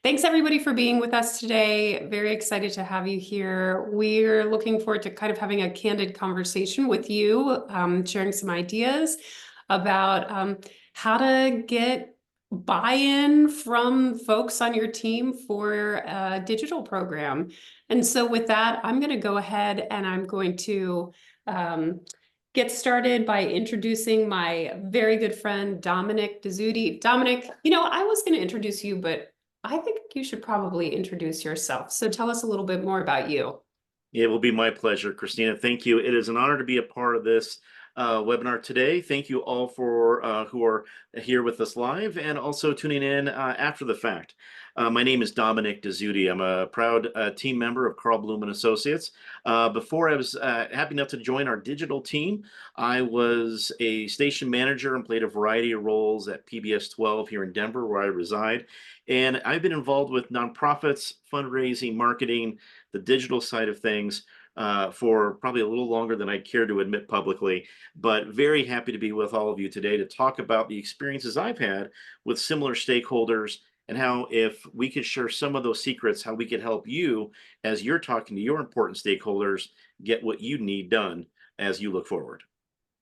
Thanks everybody for being with us today. Very excited to have you here. We're looking forward to kind of having a candid conversation with you, sharing some ideas about how to get buy-in from folks on your team for a digital program. And so with that, I'm going to go ahead and I'm going to get started by introducing my very good friend, Dominic Dezzutti. Dominic, I was going to introduce you, but I think you should probably introduce yourself. So tell us a little bit more about you. It will be my pleasure, Christina. Thank you. It is an honor to be a part of this webinar today. Thank you all for who are here with us live and also tuning in after the fact. My name is Dominic Dezzutti. I'm a proud team member of Carl Bloom and Associates. Before I was happy enough to join our digital team, I was a station manager and played a variety of roles at PBS 12 here in Denver, where I reside. And I've been involved with nonprofits, fundraising, marketing, the digital side of things for probably a little longer than I care to admit publicly, but very happy to be with all of you today to talk about the experiences I've had with similar stakeholders and how, if we could share some of those secrets, how we could help you as you're talking to your important stakeholders get what you need done as you look forward.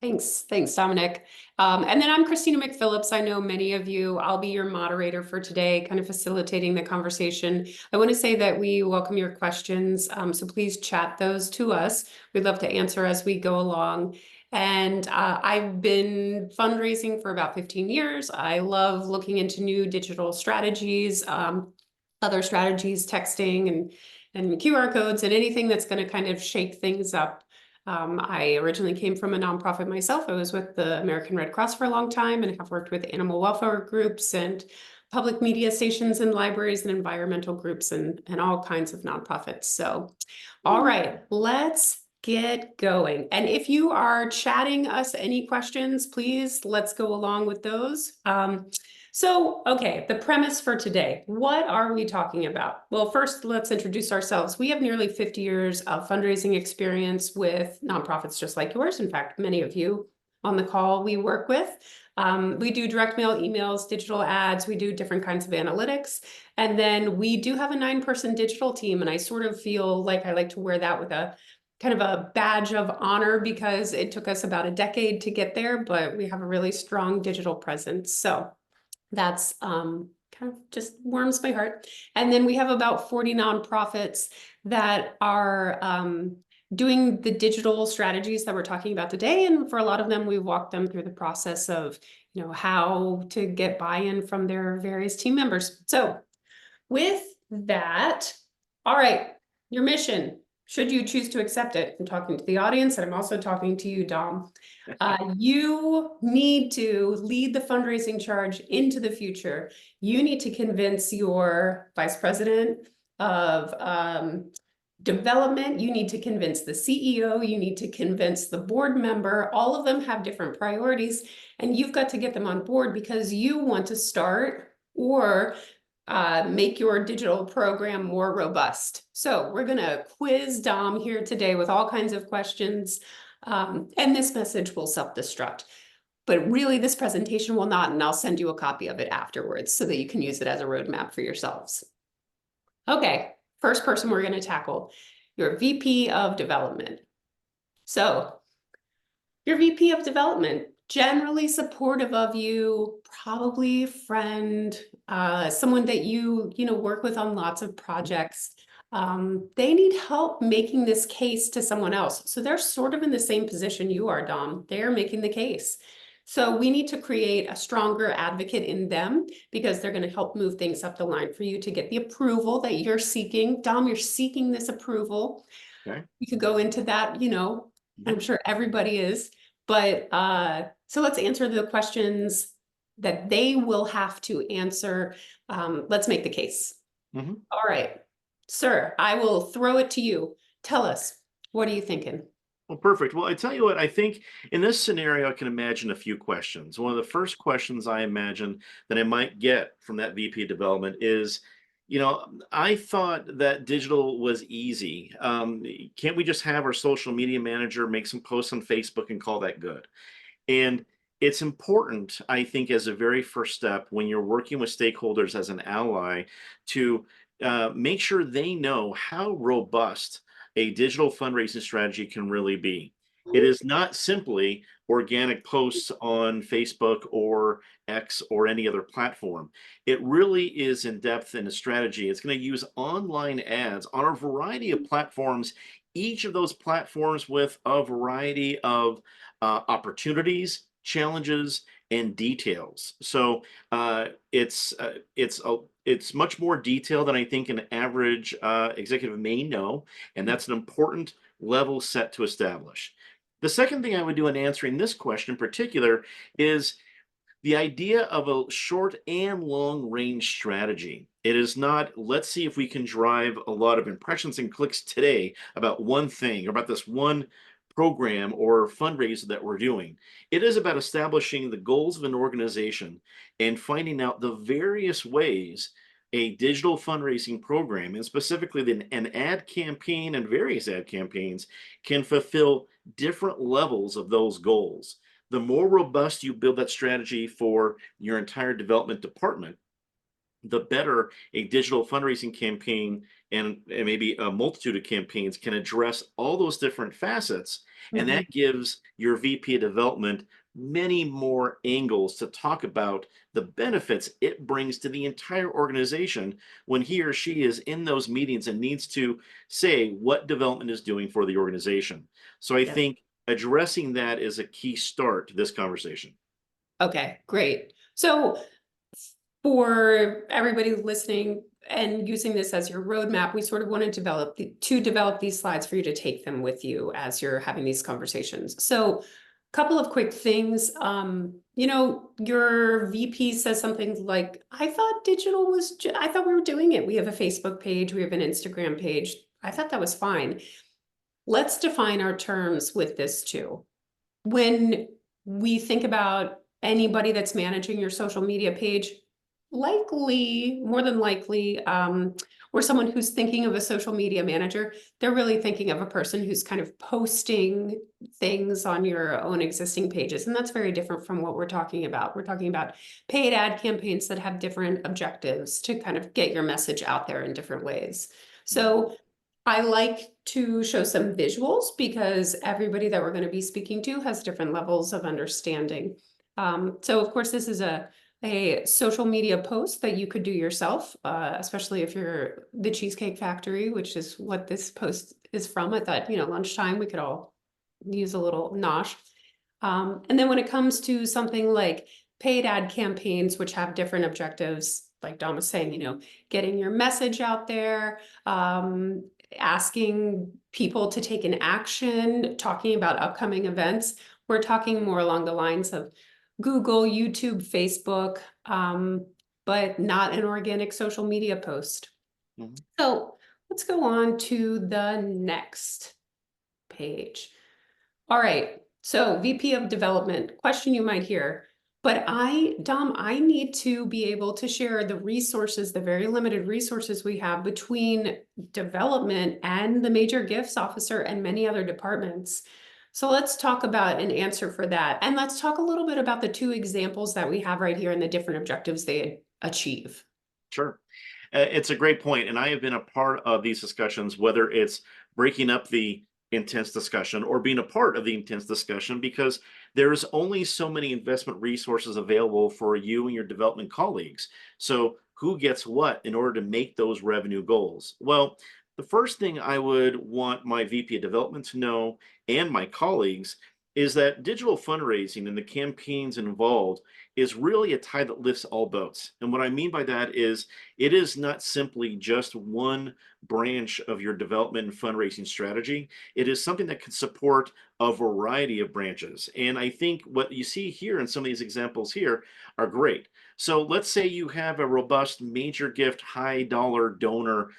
Thanks, Dominic. And then I'm Christina McPhillips. I know many of you. I'll be your moderator for today, kind of facilitating the conversation. I want to say that we welcome your questions, so please chat those to us. We'd love to answer as we go along. And I've been fundraising for about 15 years. I love looking into new digital strategies, other strategies, texting and QR codes, and anything that's going to kind of shake things up. I originally came from a nonprofit myself. I was with the American Red Cross for a long time and have worked with animal welfare groups and public media stations and libraries and environmental groups and all kinds of nonprofits. So, all right, let's get going. And if you are chatting us any questions, please let's go along with those. Okay, the premise for today, what are we talking about? Well, first, let's introduce ourselves. We have nearly 50 years of fundraising experience with nonprofits just like yours. In fact, many of you on the call we work with. We do direct mail, emails, digital ads. We do different kinds of analytics. And then we do have a 9-person digital team. And I sort of feel like I like to wear that with a kind of a badge of honor because it took us about a decade to get there, but we have a really strong digital presence. So that's kind of just warms my heart. And then we have about 40 nonprofits that are doing the digital strategies that we're talking about today. And for a lot of them, we walk them through the process of, how to get buy-in from their various team members. So with that, all right, your mission, should you choose to accept it. I'm talking to the audience, and I'm also talking to you, Dom. You need to lead the fundraising charge into the future. You need to convince your vice president of development. You need to convince the CEO. You need to convince the board member. All of them have different priorities, and you've got to get them on board because you want to start or make your digital program more robust. So we're going to quiz Dom here today with all kinds of questions. And this message will self-destruct. But really, this presentation will not, and I'll send you a copy of it afterwards so that you can use it as a roadmap for yourselves. Okay, first person we're going to tackle, your VP of Development. So your VP of Development, generally supportive of you, probably a friend, someone that you work with on lots of projects. They need help making this case to someone else. So they're sort of in the same position you are, Dom. They're making the case. So we need to create a stronger advocate in them because they're going to help move things up the line for you to get the approval that you're seeking. Dom, you're seeking this approval. Okay. We could go into that, I'm sure everybody is. But so let's answer the questions that they will have to answer. Let's make the case. All right, sir, I will throw it to you. Tell us, what are you thinking? Well, perfect. Well, I tell you what, I think in this scenario, I can imagine a few questions. One of the first questions I imagine that I might get from that VP of development is, I thought that digital was easy. Can't we just have our social media manager make some posts on Facebook and call that good? And It's important, I think, as a very first step when you're working with stakeholders as an ally to make sure they know how robust a digital fundraising strategy can really be. It is not simply organic posts on Facebook or X or any other platform. It really is in depth in a strategy. It's going to use online ads on a variety of platforms, each of those platforms with a variety of opportunities, challenges, and details. So it's much more detailed than I think an average executive may know, and that's an important level set to establish. The second thing I would do in answering this question in particular is the idea of a short and long range strategy. It is not, let's see if we can drive a lot of impressions and clicks today about one thing or about this one program or fundraiser that we're doing. It is about establishing the goals of an organization and finding out the various ways a digital fundraising program, and specifically an ad campaign and various ad campaigns, can fulfill different levels of those goals. The more robust you build that strategy for your entire development department, the better a digital fundraising campaign and maybe a multitude of campaigns can address all those different facets. And Mhm. that gives your VP of development many more angles to talk about the benefits it brings to the entire organization when he or she is in those meetings and needs to say what development is doing for the organization. So I Yep. think addressing that is a key start to this conversation. Okay, great. So for everybody listening and using this as your roadmap, we sort of want to develop these slides for you to take them with you as you're having these conversations. So, a couple of quick things. Your VP says something like, "I thought digital was. I thought we were doing it. We have a Facebook page. We have an Instagram page. I thought that was fine." Let's define our terms with this too. When we think about anybody that's managing your social media page, more than likely, or someone who's thinking of a social media manager, they're really thinking of a person who's kind of posting things on your own existing pages. And that's very different from what we're talking about. We're talking about paid ad campaigns that have different objectives to kind of get your message out there in different ways. Mhm. So I like to show some visuals because everybody that we're going to be speaking to has different levels of understanding. So of course, this is a social media post that you could do yourself, especially if you're the Cheesecake Factory, which is what this post is from. I thought, lunchtime, we could all use a little nosh. And then when it comes to something like paid ad campaigns, which have different objectives, like Dom was saying, getting your message out there, asking people to take an action, talking about upcoming events. We're talking more along the lines of Google, YouTube, Facebook, but not an organic social media post. Mhm. So let's go on to the next page. All right. So VP of development, question you might hear. But Dom, I need to be able to share the resources, the very limited resources we have between development and the major gifts officer and many other departments. So let's talk about an answer for that. And let's talk a little bit about the two examples that we have right here and the different objectives they achieve. Sure. It's a great point, and I have been a part of these discussions, whether it's breaking up the intense discussion or being a part of the intense discussion, because there's only so many investment resources available for you and your development colleagues. So, who gets what in order to make those revenue goals? Well, the first thing I would want my VP of development to know and my colleagues is that digital fundraising and the campaigns involved is really a tide that lifts all boats. And what I mean by that is it is not simply just one branch of your development and fundraising strategy. It is something that can support a variety of branches. And I think what you see here in some of these examples here are great. So let's say you have a robust major gift, high dollar donor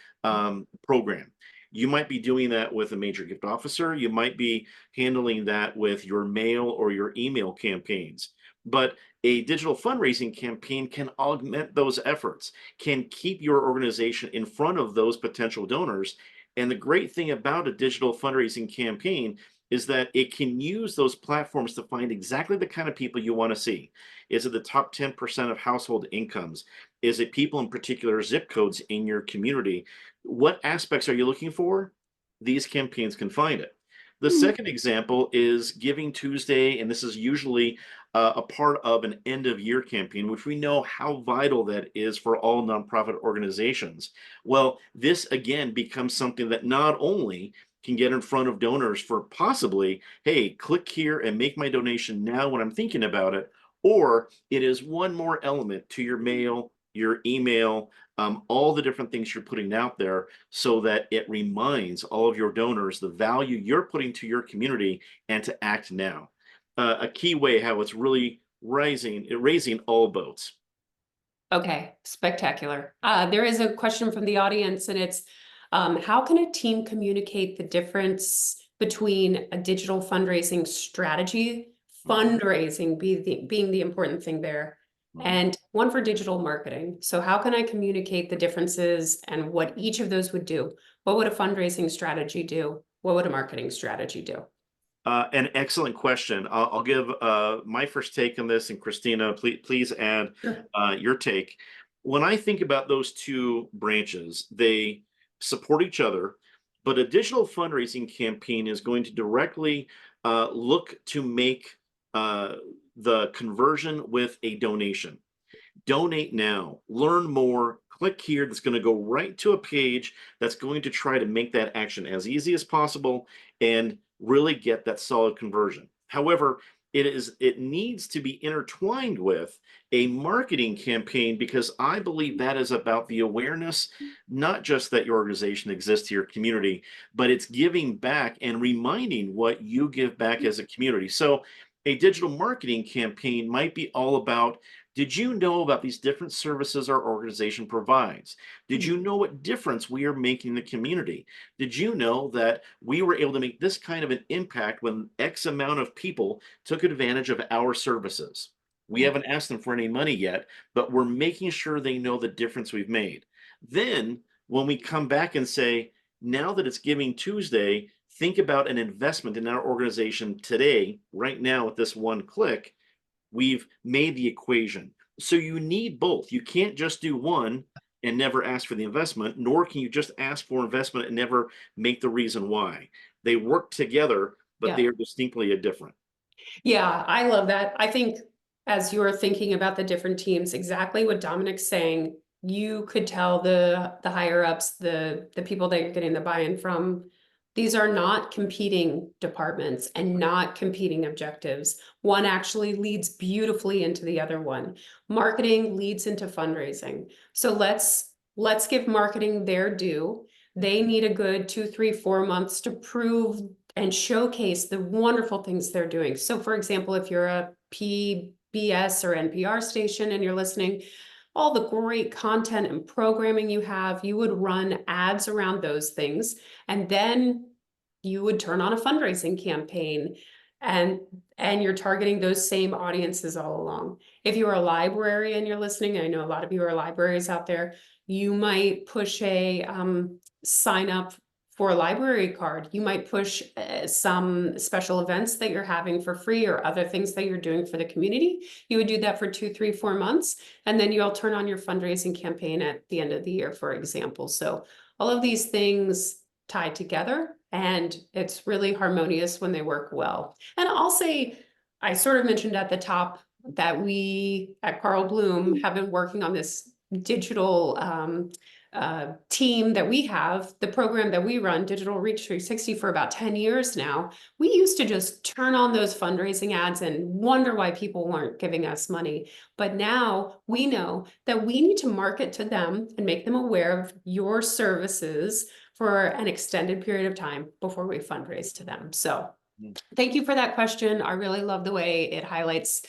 program. You might be doing that with a major gift officer. You might be handling that with your mail or your email campaigns. But a digital fundraising campaign can augment those efforts, can keep your organization in front of those potential donors. And the great thing about a digital fundraising campaign is that it can use those platforms to find exactly the kind of people you want to see. Is it the top 10% of household incomes? Is it people in particular zip codes in your community? What aspects are you looking for? These campaigns can find it. The Mhm. second example is Giving Tuesday, and this is usually a part of an end of year campaign, which we know how vital that is for all nonprofit organizations. Well, this again becomes something that not only can get in front of donors for possibly, hey, click here and make my donation now when I'm thinking about it, or it is one more element to your mail, your email, all the different things you're putting out there so that it reminds all of your donors the value you're putting to your community and to act now. A key way how it's really raising all boats. Okay, spectacular. There is a question from the audience, and it's how can a team communicate the difference between a digital fundraising strategy, Mhm, fundraising being the important thing there, mhm. and one for digital marketing? So how can I communicate the differences and what each of those would do? What would a fundraising strategy do? What would a marketing strategy do? An excellent question. I'll give my first take on this, and Christina, please add Sure. your take. When I think about those two branches, they support each other, but a digital fundraising campaign is going to directly look to make uh, the conversion with a donation. Donate now, learn more, click here. That's going to go right to a page that's going to try to make that action as easy as possible and really get that solid conversion. However, it needs to be intertwined with a marketing campaign because I believe that is about the awareness, not just that your organization exists to your community, but it's giving back and reminding what you give back as a community. So a digital marketing campaign might be all about, did you know about these different services our organization provides? Did you know what difference we are making in the community? Did you know that we were able to make this kind of an impact when X amount of people took advantage of our services? We Yeah. haven't asked them for any money yet, but we're making sure they know the difference we've made. Then, when we come back and say, now that it's Giving Tuesday, think about an investment in our organization today, right now, with this one click. We've made the equation. So you need both. You can't just do one and never ask for the investment, nor can you just ask for investment and never make the reason why. They work together, but they Yeah. are distinctly different. Yeah, I love that. I think as you're thinking about the different teams, exactly what Dominic's saying, you could tell the higher ups, the people that you're getting the buy-in from, these are not competing departments and not competing objectives. One actually leads beautifully into the other one. Marketing leads into fundraising. So let's give marketing their due. They need a good 2, 3, 4 months to prove and showcase the wonderful things they're doing. So for example, if you're a PBS or NPR station and you're listening, all the great content and programming you have, you would run ads around those things. And then you would turn on a fundraising campaign and you're targeting those same audiences all along. If you're a library and you're listening, I know a lot of you are libraries out there, you might push a sign up for a library card. You might push some special events that you're having for free or other things that you're doing for the community. You would do that for 2, 3, 4 months, and then you'll turn on your fundraising campaign at the end of the year, for example. So all of these things tie together, and it's really harmonious when they work well. And I'll say, I sort of mentioned at the top that we at Carl Bloom have been working on this digital team that we have, the program that we run, Digital Reach 360, for about 10 years now. We used to just turn on those fundraising ads and wonder why people weren't giving us money. But now we know that we need to market to them and make them aware of your services for an extended period of time before we fundraise to them. So thank you for that question. I really love the way it highlights,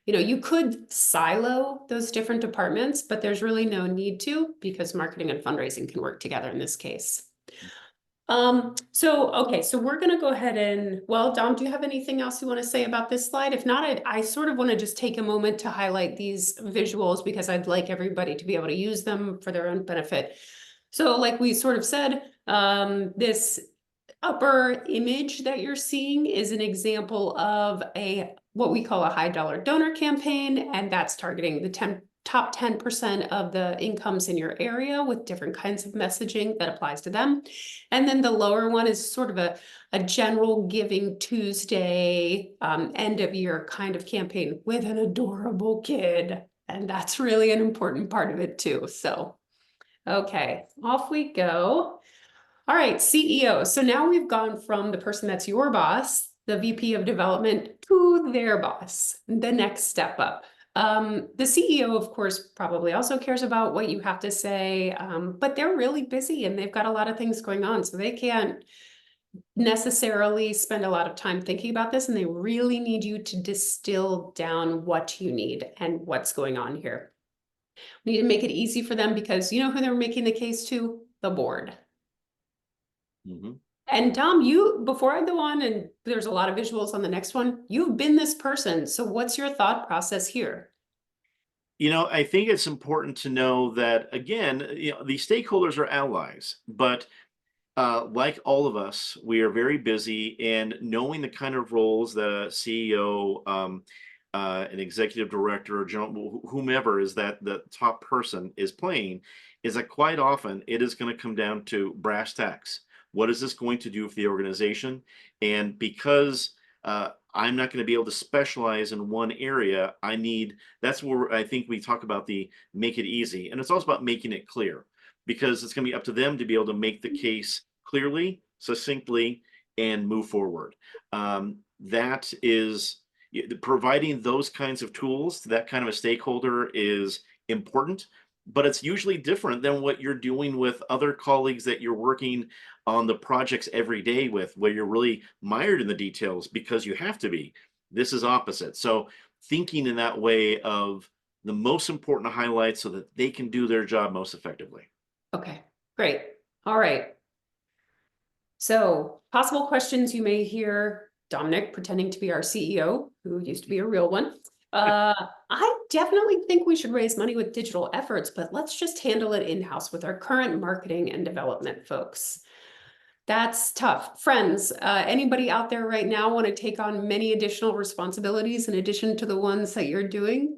you could silo those different departments, but there's really no need to because marketing and fundraising can work together in this case. Okay, so we're gonna go ahead and, well, Dom, do you have anything else you want to say about this slide? If not, I sort of want to just take a moment to highlight these visuals because I'd like everybody to be able to use them for their own benefit. So like we sort of said, this upper image that you're seeing is an example of what we call a high dollar donor campaign, and that's targeting the top 10% of the incomes in your area with different kinds of messaging that applies to them. And then the lower one is sort of a general Giving Tuesday, end of year kind of campaign with an adorable kid. And that's really an important part of it too. So, okay, off we go. All right, CEO. So now we've gone from the person that's your boss, the VP of development, to their boss, the next step up. The CEO, of course, probably also cares about what you have to say, but they're really busy and they've got a lot of things going on. So they can't necessarily spend a lot of time thinking about this, and they really need you to distill down what you need and what's going on here. We need to make it easy for them because you know who they're making the case to? The board. Mm-hmm. And Dom, before I go on, and there's a lot of visuals on the next one, you've been this person. So what's your thought process here? I think it's important to know that, again, the stakeholders are allies, but like all of us, we are very busy, and knowing the kind of roles that a CEO, an executive director, or general, whomever is that the top person is playing, is that quite often it is going to come down to brass tacks. What is this going to do for the organization? And because I'm not going to be able to specialize in one area, that's where I think we talk about the make it easy. And it's also about making it clear, because it's going to be up to them to be able to make the case clearly, succinctly, and move forward. That is providing those kinds of tools to that kind of a stakeholder is important, but it's usually different than what you're doing with other colleagues that you're working on the projects every day with, where you're really mired in the details because you have to be. This is opposite. So thinking in that way of the most important highlights so that they can do their job most effectively. Okay, great. All right. So possible questions you may hear Dominic pretending to be our CEO, who used to be a real one. I definitely think we should raise money with digital efforts, but let's just handle it in-house with our current marketing and development folks. That's tough. Friends, anybody out there right now want to take on many additional responsibilities in addition to the ones that you're doing?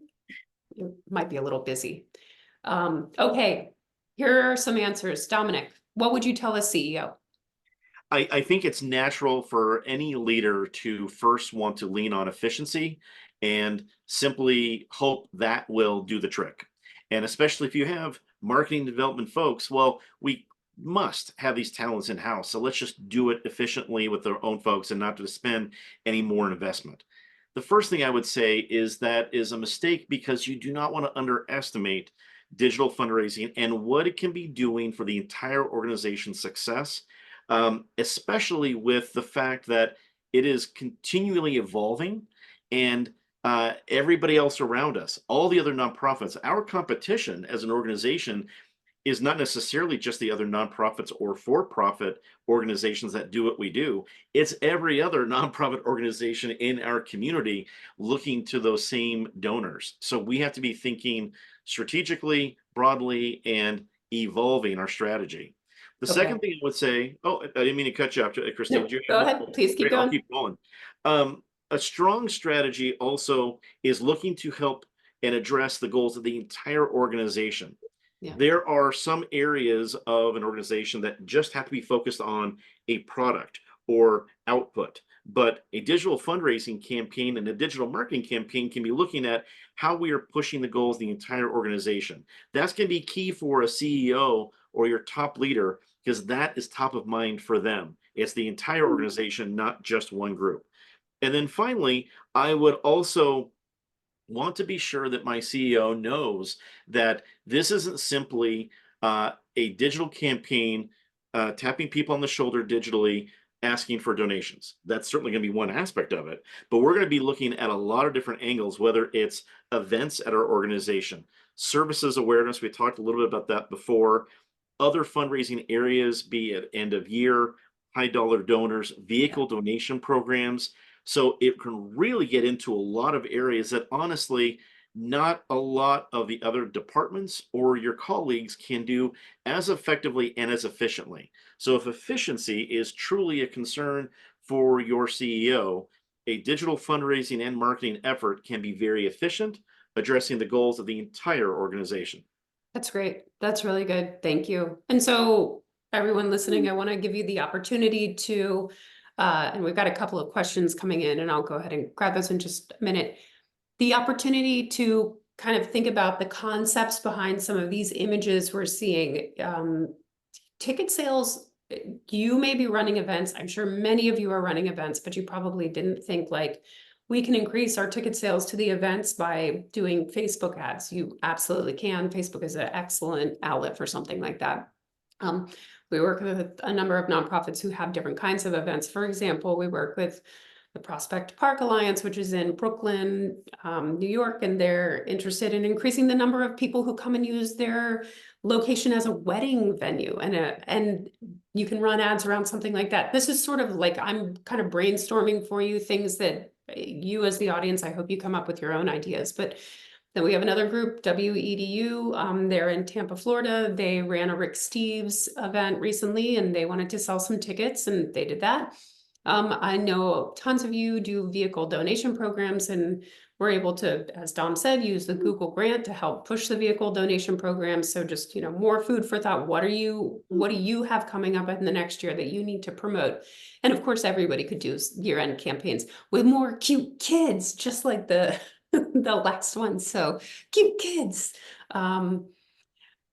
You might be a little busy. Okay, here are some answers. Dominic, what would you tell a CEO? I think it's natural for any leader to first want to lean on efficiency and simply hope that will do the trick. And especially if you have marketing development folks, well, we must have these talents in house. So let's just do it efficiently with their own folks and not to spend any more investment. The first thing I would say is that is a mistake, because you do not want to underestimate digital fundraising and what it can be doing for the entire organization's success, especially with the fact that it is continually evolving, and everybody else around us, all the other nonprofits, our competition as an organization is not necessarily just the other nonprofits or for-profit organizations that do what we do. It's every other nonprofit organization in our community looking to those same donors. So we have to be thinking strategically, broadly, and evolving our strategy. The second thing I would say, I didn't mean to cut you off, Christine. No, go ahead. Please keep Great, I'll going. keep going. A strong strategy also is looking to help and address the goals of the entire organization. Yeah. There are some areas of an organization that just have to be focused on a product or output, but a digital fundraising campaign and a digital marketing campaign can be looking at how we are pushing the goals of the entire organization. That's going to be key for a CEO or your top leader, because that is top of mind for them. It's the entire organization, not just one group. And then finally, I would also want to be sure that my CEO knows that this isn't simply a digital campaign, tapping people on the shoulder digitally, asking for donations. That's certainly going to be one aspect of it, but we're going to be looking at a lot of different angles, whether it's events at our organization, services awareness. We talked a little bit about that before. Other fundraising areas, be it end of year, high dollar donors, vehicle donation programs. So it can really get into a lot of areas that honestly not a lot of the other departments or your colleagues can do as effectively and as efficiently. So if efficiency is truly a concern for your CEO, a digital fundraising and marketing effort can be very efficient, addressing the goals of the entire organization. That's great. That's really good. Thank you. And so everyone listening, I want to give you the opportunity to, and we've got a couple of questions coming in, and I'll go ahead and grab those in just a minute. The opportunity to kind of think about the concepts behind some of these images we're seeing. Ticket sales, you may be running events. I'm sure many of you are running events, but you probably didn't think like, we can increase our ticket sales to the events by doing Facebook ads. You absolutely can. Facebook is an excellent outlet for something like that. We work with a number of nonprofits who have different kinds of events. For example, we work with the Prospect Park Alliance, which is in Brooklyn, New York, and they're interested in increasing the number of people who come and use their location as a wedding venue, and you can run ads around something like that. This is sort of like, I'm kind of brainstorming for you things that you as the audience, I hope you come up with your own ideas. But then we have another group, WEDU. They're in Tampa, Florida. They ran a Rick Steves event recently, and they wanted to sell some tickets, and they did that. I know tons of you do vehicle donation programs, and we're able to, as Dom said, use the Google grant to help push the vehicle donation program. So just, more food for thought. What do you have coming up in the next year that you need to promote? And of course, everybody could do year-end campaigns with more cute kids, just like the the last one. So cute kids.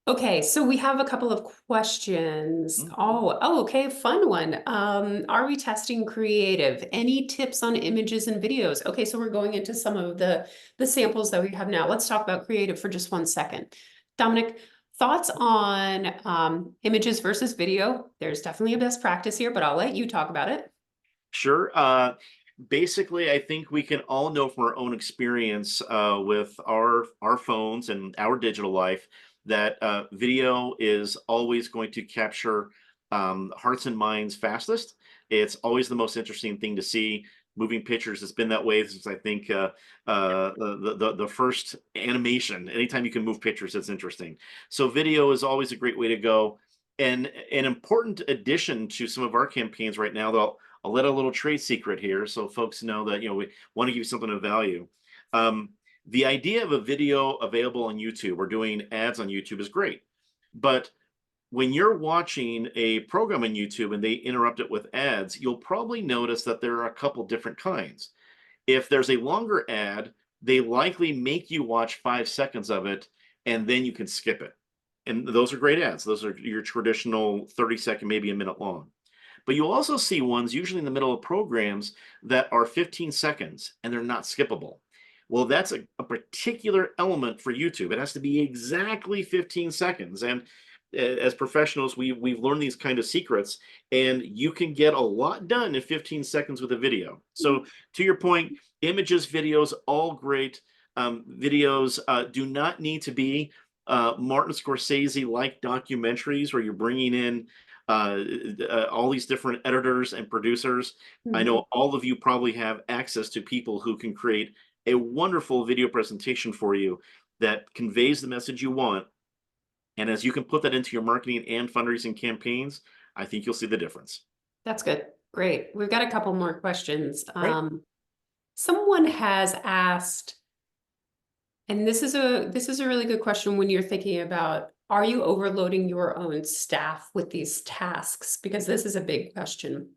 Okay, so we have a couple of questions. Okay, fun one. Are we testing creative? Any tips on images and videos? Okay, so we're going into some of the samples that we have now. Let's talk about creative for just 1 second. Dominic, thoughts on images versus video? There's definitely a best practice here, but I'll let you talk about it. Sure. Basically, I think we can all know from our own experience with our phones and our digital life that video is always going to capture hearts and minds fastest. It's always the most interesting thing to see. Moving pictures has been that way since I think the first animation. Anytime you can move pictures, it's interesting. So video is always a great way to go. And an important addition to some of our campaigns right now, though, I'll let a little trade secret here so folks know that we want to give you something of value. The idea of a video available on YouTube or doing ads on YouTube is great, but when you're watching a program on YouTube and they interrupt it with ads, you'll probably notice that there are a couple different kinds. If there's a longer ad, they likely make you watch 5 seconds of it and then you can skip it. And those are great ads. Those are your traditional 30-second, maybe a minute long. But you'll also see ones usually in the middle of programs that are 15 seconds and they're not skippable. Well, that's a particular element for YouTube. It has to be exactly 15 seconds. And as professionals, we've learned these kind of secrets, and you can get a lot done in 15 seconds with a video. So to your point, images, videos, all great. Videos do not need to be Martin Scorsese-like documentaries where you're bringing in all these different editors and producers. I know all of you probably have access to people who can create a wonderful video presentation for you that conveys the message you want. And as you can put that into your marketing and fundraising campaigns, I think you'll see the difference. That's good. Great. We've got a couple more questions. Right. Someone has asked, and this is a really good question when you're thinking about, are you overloading your own staff with these tasks? Because this is a big question.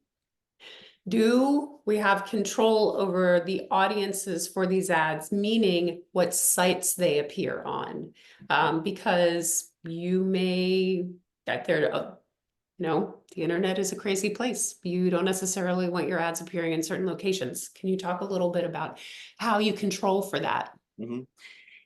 Do we have control over the audiences for these ads, meaning what sites they appear on? Because you may, that they're, the internet is a crazy place. You don't necessarily want your ads appearing in certain locations. Can you talk a little bit about how you control for that? Mm-hmm.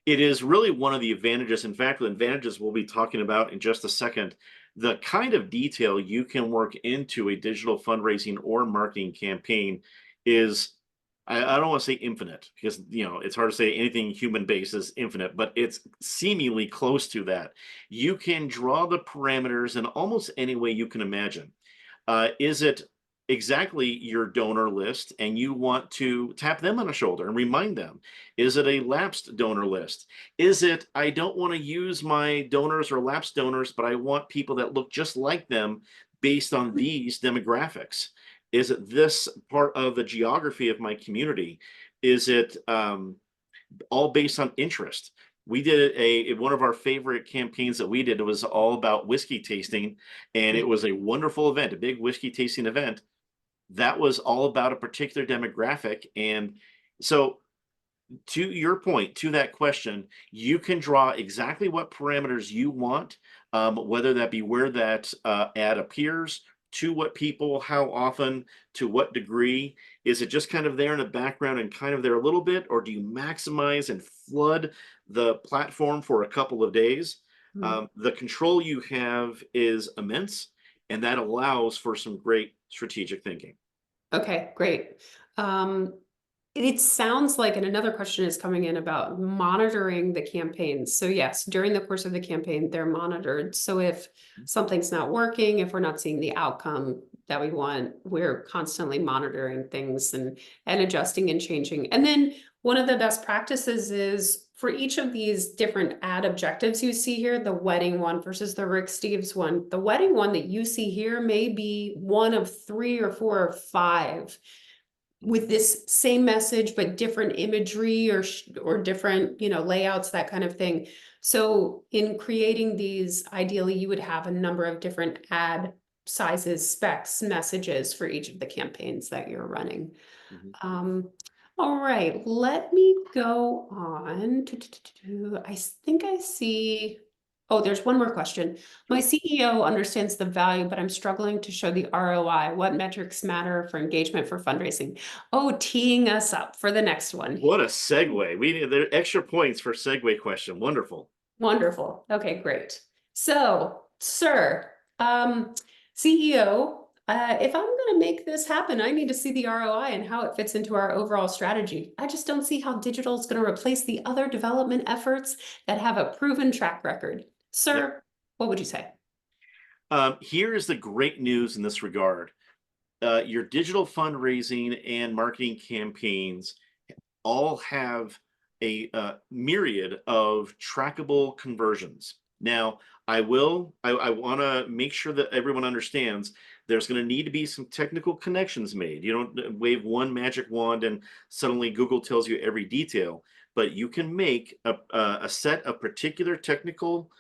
It is really one of the advantages. In fact, the advantages we'll be talking about in just a second. The kind of detail you can work into a digital fundraising or marketing campaign is, I don't want to say infinite, because it's hard to say anything human-based is infinite, but it's seemingly close to that. You can draw the parameters in almost any way you can imagine. Is it exactly your donor list, and you want to tap them on the shoulder and remind them. Is it a lapsed donor list? Is it, I don't want to use my donors or lapsed donors, but I want people that look just like them based on these demographics? Is it this part of the geography of my community? Is it all based on interest? We did one of our favorite campaigns that we did. It was all about whiskey tasting, and it was a wonderful event, a big whiskey tasting event that was all about a particular demographic. And so, to your point, to that question, you can draw exactly what parameters you want, whether that be where that ad appears, to what people, how often, to what degree. Is it just kind of there in the background and kind of there a little bit, or do you maximize and flood the platform for a couple of days? Mm. The control you have is immense, and that allows for some great strategic thinking. Okay, great. Um, it sounds like, and another question is coming in about monitoring the campaigns. So yes, during the course of the campaign, they're monitored. So if something's not working, if we're not seeing the outcome that we want, we're constantly monitoring things and adjusting and changing. And then one of the best practices is for each of these different ad objectives you see here, the wedding one versus the Rick Steves one, the wedding one that you see here may be one of 3 or 4 or 5 with this same message, but different imagery or different, layouts, that kind of thing. So in creating these, ideally, you would have a number of different ad sizes, specs, messages for each of the campaigns that you're running. Mhm. All right, let me go on. I think I see. Oh, there's one more question. My CEO understands the value, but I'm struggling to show the ROI. What metrics matter for engagement for fundraising? Oh, teeing us up for the next one. What a segue. We need the extra points for segue question. Wonderful. Wonderful. Okay, great. So, sir, CEO, if I'm going to make this happen, I need to see the ROI and how it fits into our overall strategy. I just don't see how digital is going to replace the other development efforts that have a proven track record. Yep. Sir, what would you say? Here is the great news in this regard. Your digital fundraising and marketing campaigns all have a myriad of trackable conversions. Now, I want to make sure that everyone understands there's going to need to be some technical connections made. You don't wave one magic wand and suddenly Google tells you every detail, but you can make a set of particular technical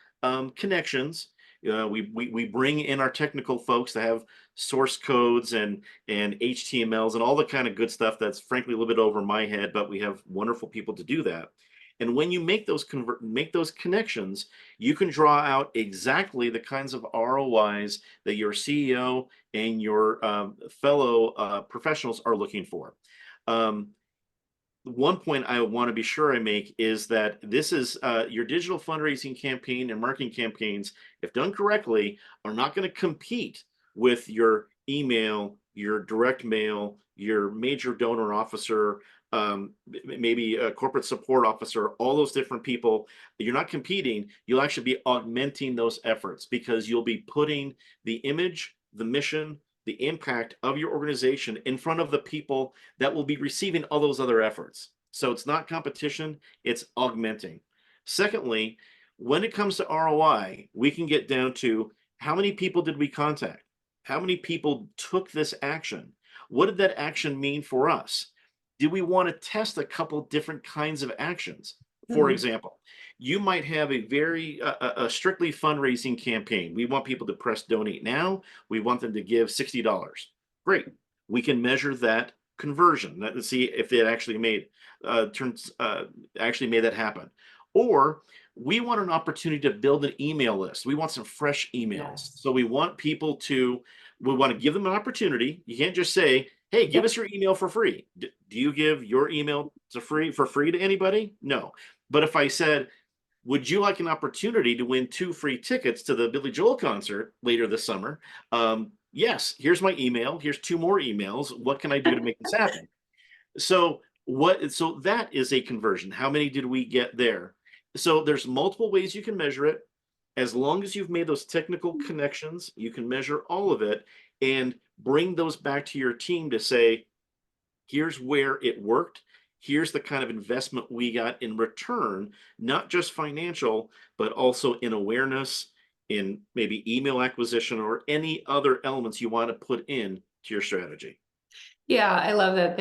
connections. We bring in our technical folks to have source codes and HTMLs and all the kind of good stuff that's frankly a little bit over my head, but we have wonderful people to do that. And when you make those connections, you can draw out exactly the kinds of ROIs that your CEO and your fellow professionals are looking for. One point I want to be sure I make is that this is your digital fundraising campaign and marketing campaigns, if done correctly, are not going to compete with your email, your direct mail, your major donor officer, maybe a corporate support officer, all those different people. You're not competing. You'll actually be augmenting those efforts because you'll be putting the image, the mission, the impact of your organization in front of the people that will be receiving all those other efforts. So it's not competition, it's augmenting. Secondly, when it comes to ROI, we can get down to how many people did we contact? How many people took this action? What did that action mean for us? Do we want to test a couple different kinds of actions? For example, you might have a very a strictly fundraising campaign. We want people to press donate now. We want them to give $60. Great. We can measure that conversion. Let's see if it actually made actually made that happen. Or we want an opportunity to build an email list. We want some fresh emails. Yes. So we want people to, we want to give them an opportunity. You can't just say, hey, give us your email for free. Do you give your email for free to anybody? No. But if I said, would you like an opportunity to win 2 free tickets to the Billy Joel concert later this summer? Yes, here's my email. Here's 2 more emails. What can I do to make this happen? So that is a conversion. How many did we get there? So there's multiple ways you can measure it. As long as you've made those technical connections, you can measure all of it. and bring those back to your team to say, here's where it worked. Here's the kind of investment we got in return, not just financial, but also in awareness, in maybe email acquisition, or any other elements you want to put in to your strategy. Yeah, I love that.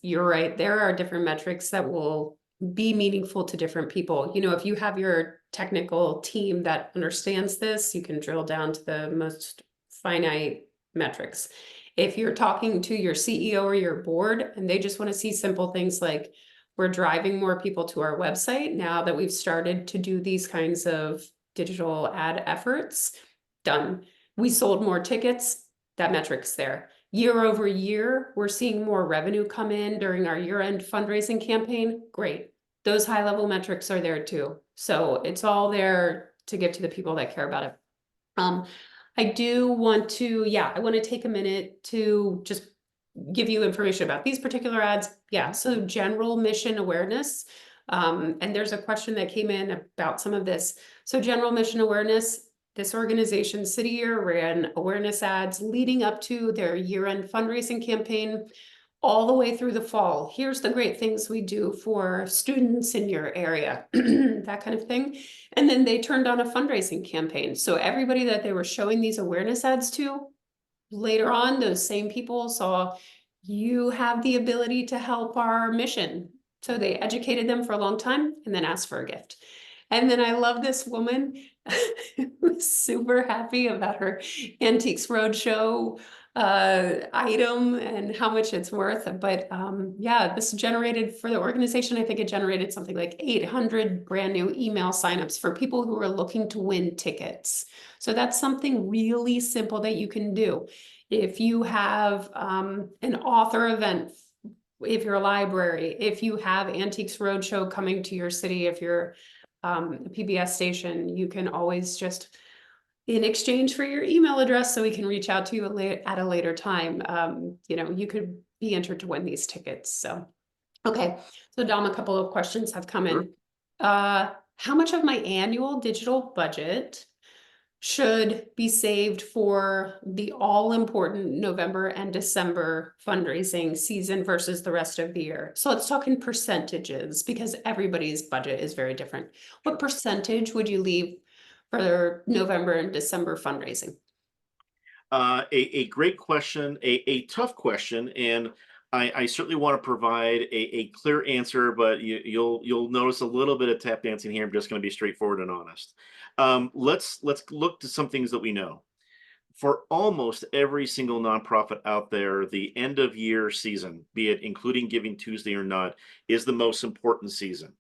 You're right. There are different metrics that will be meaningful to different people. You know, if you have your technical team that understands this, you can drill down to the most finite metrics. If you're talking to your CEO or your board and they just want to see simple things like, we're driving more people to our website now that we've started to do these kinds of digital ad efforts, done. We sold more tickets, that metric's there. Year over year, we're seeing more revenue come in during our year-end fundraising campaign. Great. Those high-level metrics are there too. So it's all there to give to the people that care about it. I do want to, I want to take a minute to just give you information about these particular ads. Yeah, so general mission awareness. And there's a question that came in about some of this. So general mission awareness, this organization, City Year, ran awareness ads leading up to their year-end fundraising campaign all the way through the fall. Here's the great things we do for students in your area, that kind of thing. And then they turned on a fundraising campaign. So everybody that they were showing these awareness ads to, later on, those same people saw, you have the ability to help our mission. So they educated them for a long time and then asked for a gift. And then I love this woman who was super happy about her Antiques Roadshow item and how much it's worth. But this generated for the organization, I think it generated something like 800 brand new email signups for people who are looking to win tickets. So that's something really simple that you can do. If you have an author event, if you're a library, if you have Antiques Roadshow coming to your city, if you're a PBS station, you can always just, in exchange for your email address, so we can reach out to you at a later time, you could be entered to win these tickets. So, okay. So Dom, a couple of questions have come in. How much of my annual digital budget should be saved for the all-important November and December fundraising season versus the rest of the year? So let's talk in percentages, because everybody's budget is very different. What percentage would you leave for November and December fundraising? A great question, a tough question, and I certainly want to provide a clear answer, but you'll notice a little bit of tap dancing here. I'm just going to be straightforward and honest. Let's look to some things that we know. For almost every single nonprofit out there, the end of year season, be it including Giving Tuesday or not, is the most important season.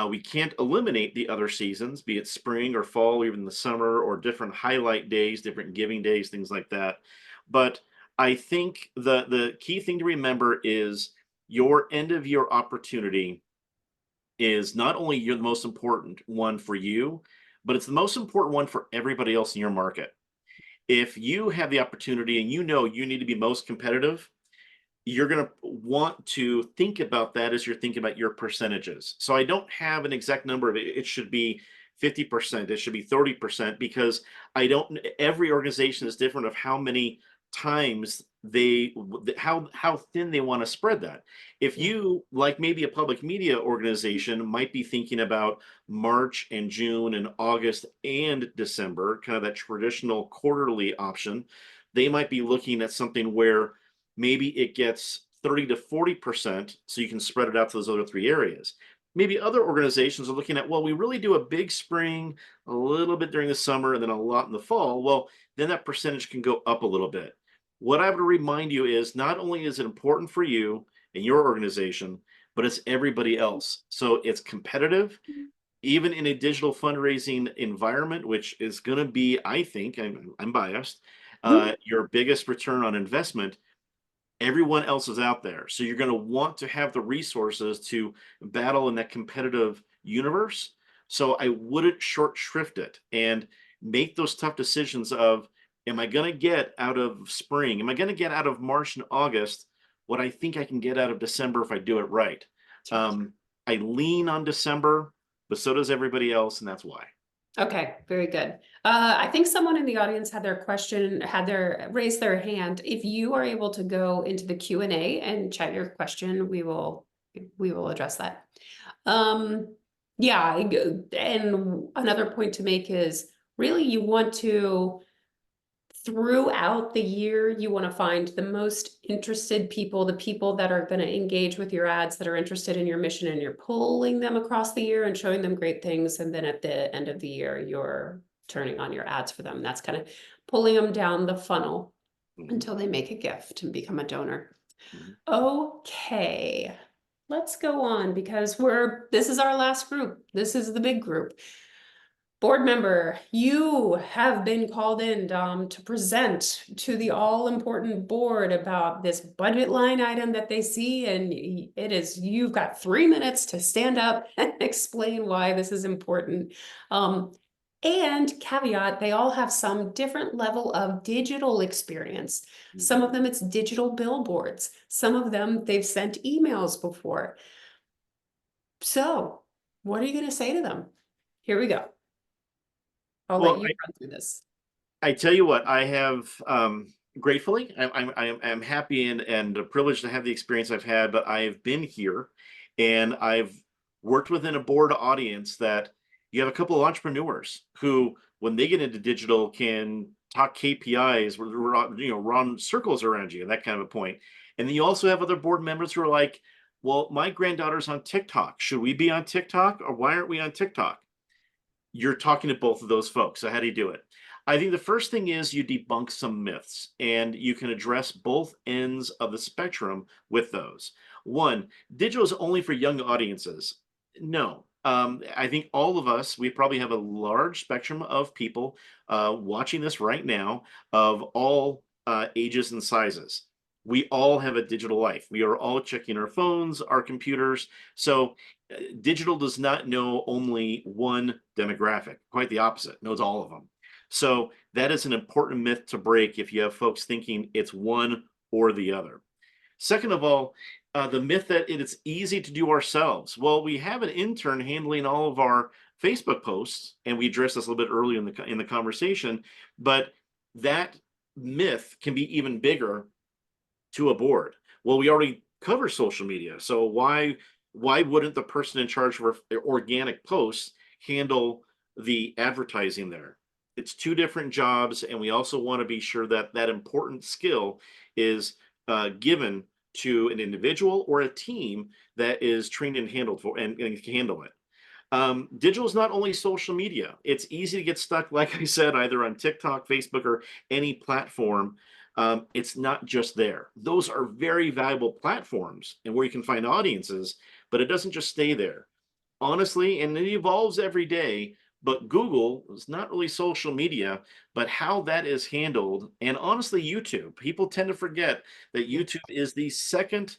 We can't eliminate the other seasons, be it spring or fall, or even the summer, or different highlight days, different giving days, things like that. But I think the key thing to remember is your end of year opportunity is not only the most important one for you, but it's the most important one for everybody else in your market. If you have the opportunity and you know you need to be most competitive, you're going to want to think about that as you're thinking about your percentages. So I don't have an exact number of it. It should be 50%. It should be 30%, because every organization is different of how many times how thin they want to spread that. If you, like maybe a public media organization, might be thinking about March and June and August and December, kind of that traditional quarterly option, they might be looking at something where maybe it gets 30 to 40%, so you can spread it out to those other three areas. Maybe other organizations are looking at, well, we really do a big spring, a little bit during the summer, and then a lot in the fall. Well, then that percentage can go up a little bit. What I would remind you is, not only is it important for you and your organization, but it's everybody else. So it's competitive, even in a digital fundraising environment, which is going to be, I think, I'm biased, your biggest return on investment. Everyone else is out there. So you're going to want to have the resources to battle in that competitive universe. So I wouldn't short shrift it and make those tough decisions of, am I going to get out of spring? Am I going to get out of March and August what I think I can get out of December if I do it right? I lean on December, but so does everybody else, and that's why. Okay, very good. I think someone in the audience had raised their hand. If you are able to go into the Q&A and chat your question, we will address that. Yeah, and another point to make is really you want to, throughout the year, you want to find the most interested people, the people that are going to engage with your ads, that are interested in your mission, and you're pulling them across the year and showing them great things. And then at the end of the year, you're turning on your ads for them. That's kind of pulling them down the funnel until they make a gift and become a donor. Okay, let's go on because this is our last group. This is the big group. Board member, you have been called in, Dom, to present to the all-important board about this budget line item that they see, and you've got 3 minutes to stand up and explain why this is important. And caveat, they all have some different level of digital experience. Some of them it's digital billboards. Some of them they've sent emails before. So what are you going to say to them? Here we go. I'll let you run through this. I tell you what, I have gratefully, I'm happy and privileged to have the experience I've had, but I've been here and I've worked within a board audience that you have a couple of entrepreneurs who, when they get into digital, can talk KPIs, run circles around you and that kind of a point. And then you also have other board members who are like, well, my granddaughter's on TikTok. Should we be on TikTok, or why aren't we on TikTok? You're talking to both of those folks. So how do you do it? I think the first thing is you debunk some myths, and you can address both ends of the spectrum with those. One, digital is only for young audiences. No. I think all of us, we probably have a large spectrum of people watching this right now of all ages and sizes. We all have a digital life. We are all checking our phones, our computers. So digital does not know only one demographic, quite the opposite, knows all of them. So that is an important myth to break if you have folks thinking it's one or the other. Second of all, the myth that it's easy to do ourselves. Well, we have an intern handling all of our Facebook posts, and we addressed this a little bit earlier in the conversation, but that myth can be even bigger to a board. Well, we already cover social media, so why wouldn't the person in charge of organic posts handle the advertising there? It's two different jobs, and we also want to be sure that that important skill is given to an individual or a team that is trained and handled for and can handle it. Digital is not only social media. It's easy to get stuck, like I said, either on TikTok, Facebook, or any platform. It's not just there. Those are very valuable platforms and where you can find audiences, but it doesn't just stay there. Honestly, and it evolves every day, but Google is not really social media, but how that is handled. And honestly, YouTube, people tend to forget that YouTube is the second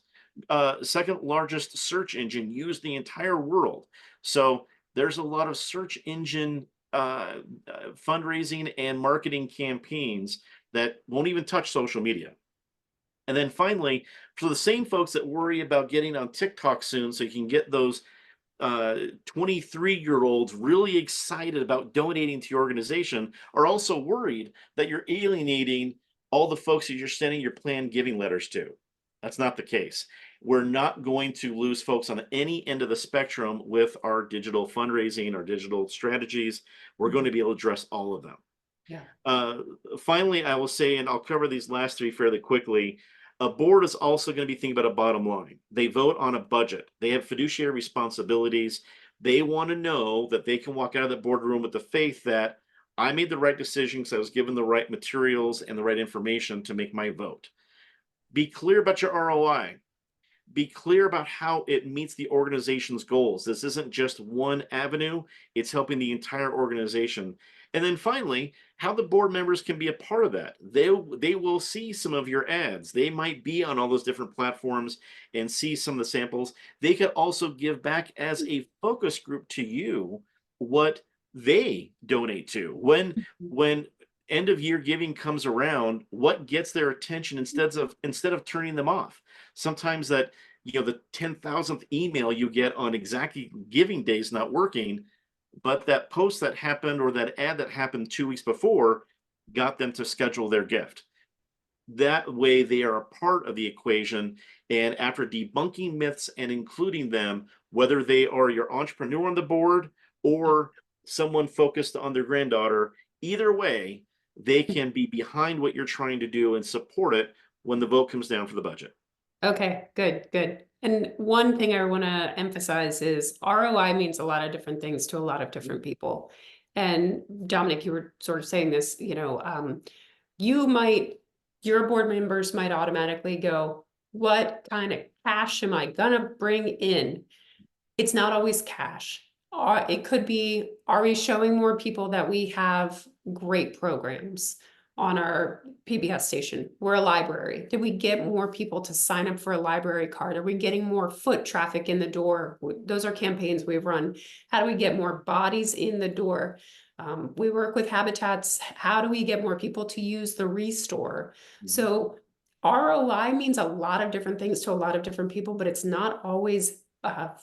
largest search engine used in the entire world. So there's a lot of search engine fundraising and marketing campaigns that won't even touch social media. And then finally, for the same folks that worry about getting on TikTok soon so you can get those 23-year-olds really excited about donating to your organization, are also worried that you're alienating all the folks that you're sending your planned giving letters to. That's not the case. We're not going to lose folks on any end of the spectrum with our digital fundraising, our digital strategies. We're going to be able to address all of them. Yeah. Finally, I will say, and I'll cover these last three fairly quickly, a board is also going to be thinking about a bottom line. They vote on a budget. They have fiduciary responsibilities. They want to know that they can walk out of the boardroom with the faith that I made the right decision because I was given the right materials and the right information to make my vote. Be clear about your ROI. Be clear about how it meets the organization's goals. This isn't just one avenue, it's helping the entire organization. And then finally, how the board members can be a part of that. They will see some of your ads. They might be on all those different platforms and see some of the samples. They could also give back as a focus group to you what they donate to. When end of year giving comes around, what gets their attention instead of turning them off? Sometimes that, the 10,000th email you get on exactly giving day is not working. but that post that happened or that ad that happened 2 weeks before got them to schedule their gift. That way they are a part of the equation. And after debunking myths and including them, whether they are your entrepreneur on the board or someone focused on their granddaughter, either way, they can be behind what you're trying to do and support it when the vote comes down for the budget. Okay, good, good. And one thing I want to emphasize is ROI means a lot of different things to a lot of different people. And Dominic, you were sort of saying this, your board members might automatically go, what kind of cash am I gonna bring in? It's not always cash. It could be, are we showing more people that we have great programs on our PBS station? We're a library. Did we get more people to sign up for a library card? Are we getting more foot traffic in the door? Those are campaigns we've run. How do we get more bodies in the door? We work with habitats. How do we get more people to use the restore? So ROI means a lot of different things to a lot of different people, but it's not always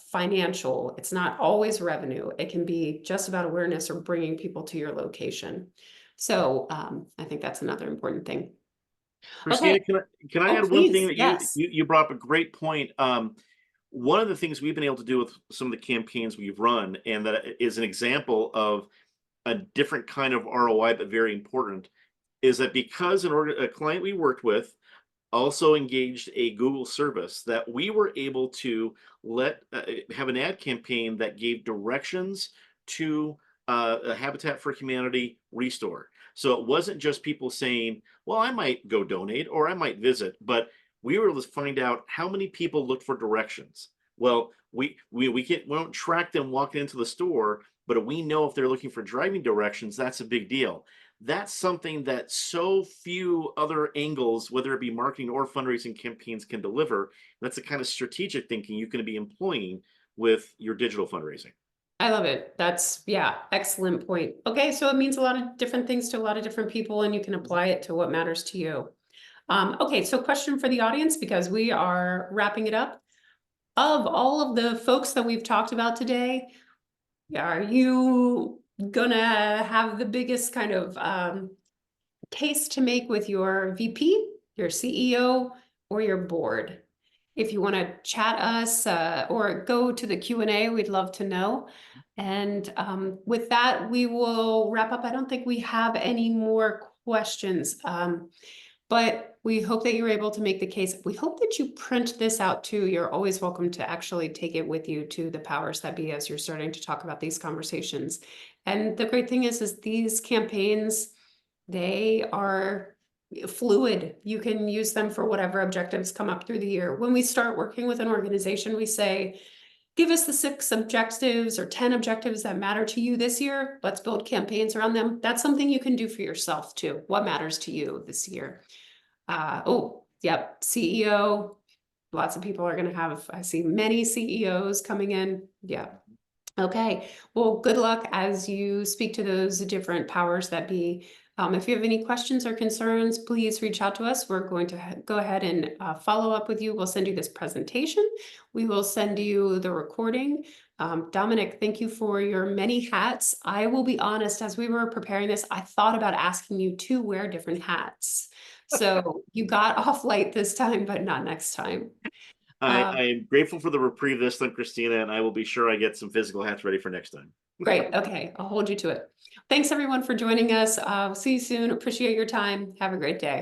financial. It's not always revenue. It can be just about awareness or bringing people to your location. So I think that's another important thing. Christina, Okay. can I add one Please, thing that yes. you brought up a great point. One of the things we've been able to do with some of the campaigns we've run, and that is an example of a different kind of ROI, but very important, is that because a client we worked with also engaged a Google service, that we were able to have an ad campaign that gave directions to a Habitat for Humanity restore. So it wasn't just people saying, well, I might go donate or I might visit, but we were able to find out how many people looked for directions. Well, we don't track them walking into the store, but if we know if they're looking for driving directions, that's a big deal. That's something that so few other angles, whether it be marketing or fundraising campaigns, can deliver. That's the kind of strategic thinking you can be employing with your digital fundraising. I love it. That's, yeah, excellent point. Okay, so it means a lot of different things to a lot of different people, and you can apply it to what matters to you. Okay, so question for the audience, because we are wrapping it up. Of all of the folks that we've talked about today, are you gonna have the biggest kind of case to make with your VP, your CEO, or your board? If you want to chat us or go to the Q&A, we'd love to know. And with that, we will wrap up. I don't think we have any more questions, but we hope that you're able to make the case. We hope that you print this out too. You're always welcome to actually take it with you to the powers that be as you're starting to talk about these conversations. And the great thing is these campaigns, they are fluid. You can use them for whatever objectives come up through the year. When we start working with an organization, we say, give us the 6 objectives or 10 objectives that matter to you this year. Let's build campaigns around them. That's something you can do for yourself too. What matters to you this year? Oh, yep, CEO. Lots of people are going to have, I see many CEOs coming in. Yeah. Okay, well, good luck as you speak to those different powers that be. If you have any questions or concerns, please reach out to us. We're going to go ahead and follow up with you. We'll send you this presentation. We will send you the recording. Dominic, thank you for your many hats. I will be honest, as we were preparing this, I thought about asking you to wear different hats. So you got off light this time, but not next time. I am grateful for the reprieve this time, Christina, and I will be sure I get some physical hats ready for next time. Great. Okay, I'll hold you to it. Thanks everyone for joining us. See you soon. Appreciate your time. Have a great day.